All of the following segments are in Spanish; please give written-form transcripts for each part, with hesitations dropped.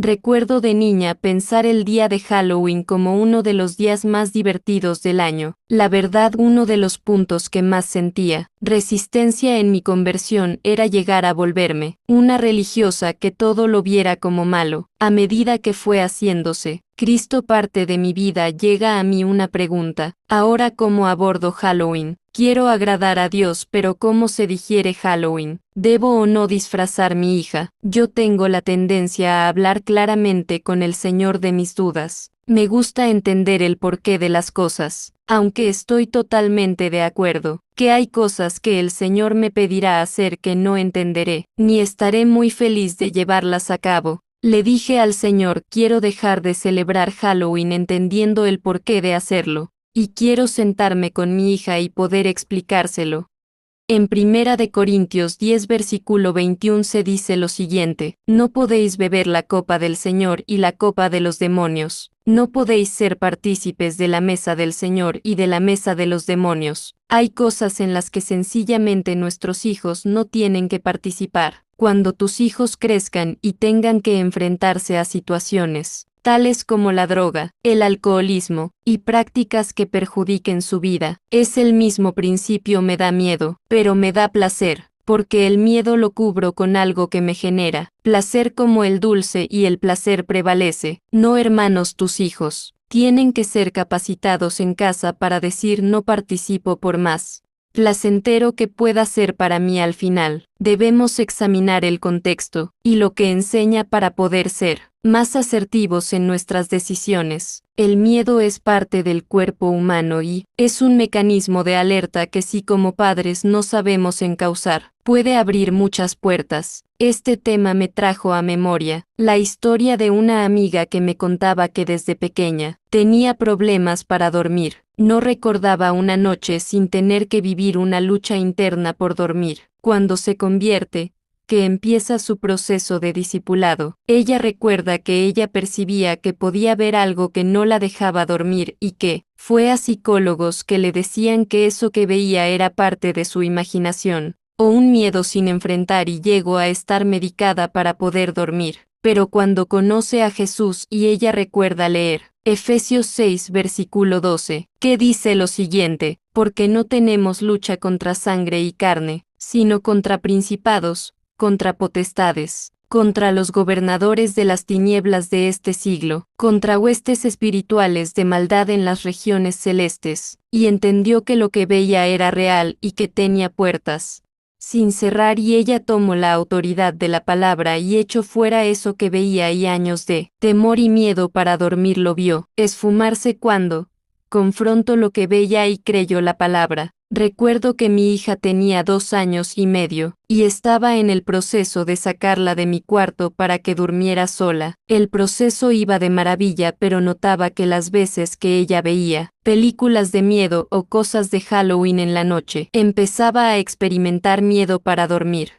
Recuerdo de niña pensar el día de Halloween como uno de los días más divertidos del año. La verdad, uno de los puntos que más sentía resistencia en mi conversión era llegar a volverme una religiosa que todo lo viera como malo. A medida que fue haciéndose Cristo parte de mi vida, llega a mí una pregunta: ¿ahora cómo abordo Halloween? Quiero agradar a Dios, pero ¿cómo se digiere Halloween? ¿Debo o no disfrazar mi hija? Yo tengo la tendencia a hablar claramente con el Señor de mis dudas. Me gusta entender el porqué de las cosas, aunque estoy totalmente de acuerdo que hay cosas que el Señor me pedirá hacer que no entenderé, ni estaré muy feliz de llevarlas a cabo. Le dije al Señor: quiero dejar de celebrar Halloween entendiendo el porqué de hacerlo, y quiero sentarme con mi hija y poder explicárselo. En 1 Corintios 10 versículo 21 se dice lo siguiente: no podéis beber la copa del Señor y la copa de los demonios. No podéis ser partícipes de la mesa del Señor y de la mesa de los demonios. Hay cosas en las que sencillamente nuestros hijos no tienen que participar. Cuando tus hijos crezcan y tengan que enfrentarse a situaciones tales como la droga, el alcoholismo, y prácticas que perjudiquen su vida, es el mismo principio. Me da miedo, pero me da placer, porque el miedo lo cubro con algo que me genera placer, como el dulce, y el placer prevalece. No, hermanos, tus hijos tienen que ser capacitados en casa para decir: no participo, por más placentero que pueda ser para mí. Al final, debemos examinar el contexto y lo que enseña para poder ser más asertivos en nuestras decisiones. El miedo es parte del cuerpo humano y es un mecanismo de alerta que, si como padres no sabemos encauzar, puede abrir muchas puertas. Este tema me trajo a memoria la historia de una amiga que me contaba que desde pequeña tenía problemas para dormir. No recordaba una noche sin tener que vivir una lucha interna por dormir. Cuando se convierte, que empieza su proceso de discipulado, ella recuerda que ella percibía que podía ver algo que no la dejaba dormir y que fue a psicólogos que le decían que eso que veía era parte de su imaginación, o un miedo sin enfrentar, y llegó a estar medicada para poder dormir. Pero cuando conoce a Jesús y ella recuerda leer Efesios 6 versículo 12, que dice lo siguiente: porque no tenemos lucha contra sangre y carne, sino contra principados, contra potestades, contra los gobernadores de las tinieblas de este siglo, contra huestes espirituales de maldad en las regiones celestes, y entendió que lo que veía era real y que tenía puertas sin cerrar, y ella tomó la autoridad de la palabra y echó fuera eso que veía, y años de temor y miedo para dormir lo vio esfumarse cuando confrontó lo que veía y creyó la palabra. Recuerdo que mi hija tenía 2 años y medio, y estaba en el proceso de sacarla de mi cuarto para que durmiera sola. El proceso iba de maravilla, pero notaba que las veces que ella veía películas de miedo o cosas de Halloween en la noche, empezaba a experimentar miedo para dormir.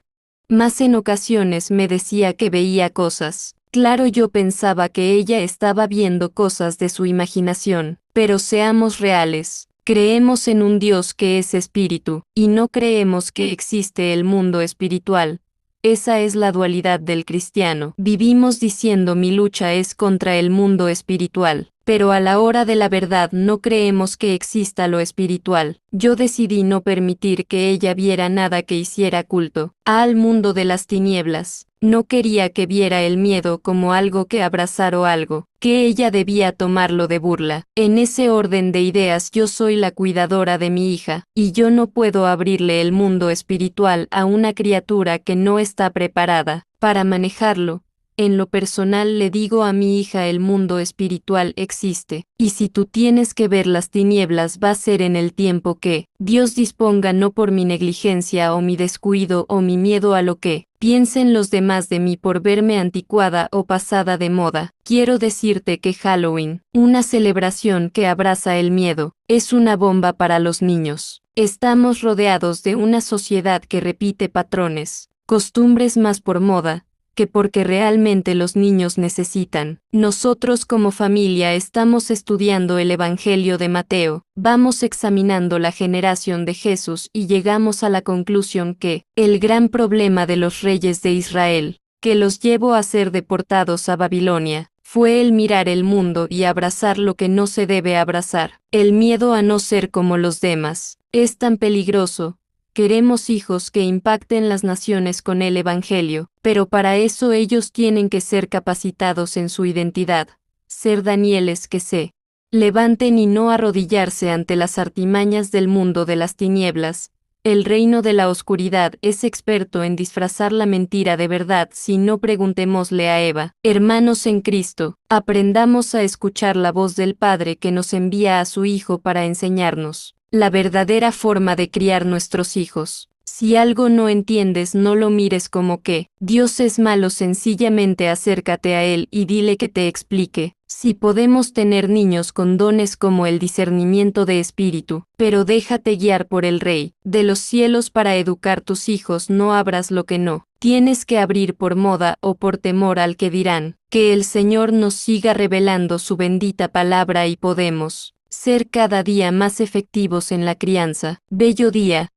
Más en ocasiones me decía que veía cosas. Claro, yo pensaba que ella estaba viendo cosas de su imaginación, pero seamos reales. Creemos en un Dios que es espíritu, y no creemos que existe el mundo espiritual. Esa es la dualidad del cristiano. Vivimos diciendo: mi lucha es contra el mundo espiritual, pero a la hora de la verdad no creemos que exista lo espiritual. Yo decidí no permitir que ella viera nada que hiciera culto al mundo de las tinieblas. No quería que viera el miedo como algo que abrazar o algo que ella debía tomarlo de burla. En ese orden de ideas, yo soy la cuidadora de mi hija, y yo no puedo abrirle el mundo espiritual a una criatura que no está preparada para manejarlo. En lo personal le digo a mi hija: el mundo espiritual existe, y si tú tienes que ver las tinieblas, va a ser en el tiempo que Dios disponga, no por mi negligencia o mi descuido o mi miedo a lo que piensen los demás de mí por verme anticuada o pasada de moda. Quiero decirte que Halloween, una celebración que abraza el miedo, es una bomba para los niños. Estamos rodeados de una sociedad que repite patrones, costumbres más por moda que porque realmente los niños necesitan. Nosotros como familia estamos estudiando el Evangelio de Mateo, vamos examinando la generación de Jesús y llegamos a la conclusión que el gran problema de los reyes de Israel que los llevó a ser deportados a Babilonia. Fue el mirar el mundo y abrazar lo que no se debe abrazar. El miedo a no ser como los demás es tan peligroso. Queremos hijos que impacten las naciones con el Evangelio, pero para eso ellos tienen que ser capacitados en su identidad. Ser Danieles que se levanten y no arrodillarse ante las artimañas del mundo de las tinieblas. El reino de la oscuridad es experto en disfrazar la mentira de verdad. Si no, preguntémosle a Eva. Hermanos en Cristo, aprendamos a escuchar la voz del Padre que nos envía a su Hijo para enseñarnos la verdadera forma de criar nuestros hijos. Si algo no entiendes, no lo mires como que Dios es malo, sencillamente acércate a Él y dile que te explique. Si podemos tener niños con dones como el discernimiento de espíritu, pero déjate guiar por el Rey de los cielos para educar tus hijos. No abras lo que no tienes que abrir por moda o por temor al que dirán. Que el Señor nos siga revelando su bendita palabra y podemos ser cada día más efectivos en la crianza. Bello día.